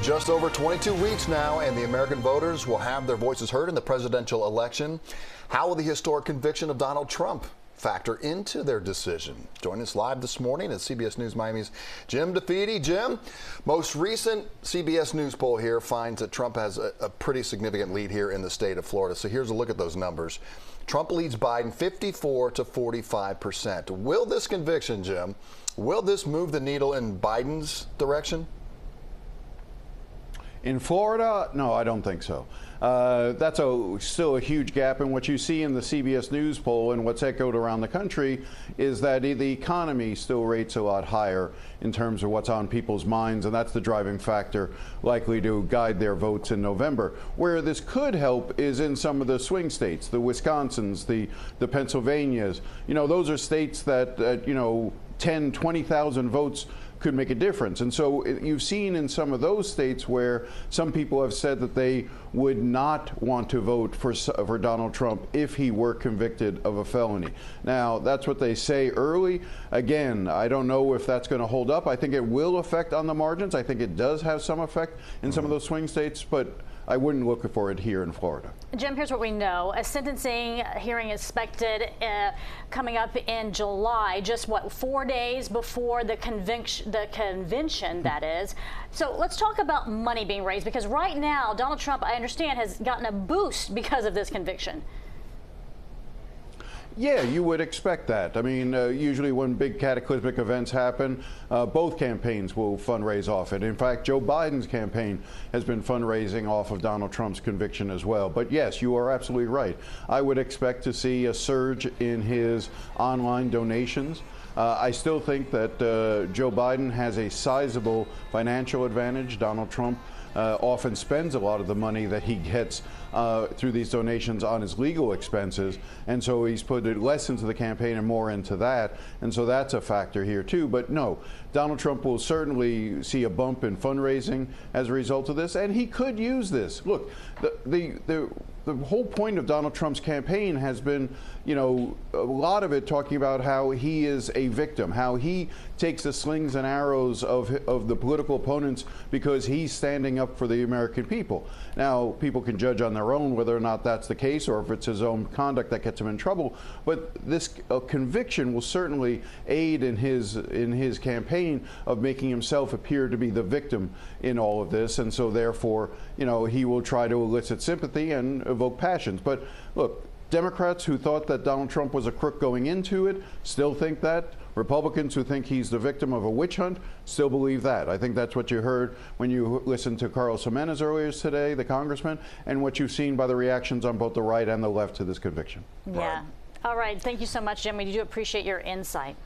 Just over 22 weeks now, and the American voters will have their voices heard in the presidential election. How will the historic conviction of Donald Trump factor into their decision? Join us live this morning at CBS News Miami's Jim DeFede. Jim, most recent CBS News poll here finds that Trump has a pretty significant lead here in the state of Florida. So here's a look at those numbers. Trump leads Biden 54 to 45%. Will this conviction, Jim, will this move the needle in Biden's direction? In Florida, no, I don't think so. That's still a huge gap. And what you see in the CBS News poll and what's echoed around the country is that the economy still rates a lot higher in terms of what's on people's minds. And that's the driving factor likely to guide their votes in November. Where this could help is in some of the swing states, the Wisconsins, the Pennsylvanias. You know, those are states that, 10, 20,000 votes could make a difference. And so you've seen in some of those states where some people have said that they would not want to vote for Donald Trump if he were convicted of a felony. Now, that's what they say early. Again, I don't know if that's going to hold up. I think it will affect on the margins. I think it does have some effect in some of those swing states, but I wouldn't look for it here in Florida. Jim, here's what we know. A sentencing hearing is expected coming up in July, just 4 days before the convention, that is. So let's talk about money being raised, because right now, Donald Trump, I understand, has gotten a boost because of this conviction. Yeah, you would expect that. I mean, usually when big cataclysmic events happen, both campaigns will fundraise off it. In fact, Joe Biden's campaign has been fundraising off of Donald Trump's conviction as well. But yes, you are absolutely right. I would expect to see a surge in his online donations. I still think that Joe Biden has a sizable financial advantage. Donald Trump often spends a lot of the money that he gets through these donations on his legal expenses, and so he's put it less into the campaign and more into that, and so that's a factor here too. But no, Donald Trump will certainly see a bump in fundraising as a result of this, and he could use this. Look, the whole point of Donald Trump's campaign has been, a lot of it talking about how he is a victim, how he takes the slings and arrows of the political opponents because he's standing up for the American people. Now, people can judge on their own whether or not that's the case or if it's his own conduct that gets him in trouble. But this conviction will certainly aid in his campaign of making himself appear to be the victim in all of this. And so therefore, he will try to elicit sympathy and evoke passions. But look, Democrats who thought that Donald Trump was a crook going into it still think that. Republicans who think he's the victim of a witch hunt still believe that. I think that's what you heard when you listened to Carlos Jimenez earlier today, the congressman, and what you've seen by the reactions on both the right and the left to this conviction. Yeah. All right. Thank you so much, Jim. We do appreciate your insight.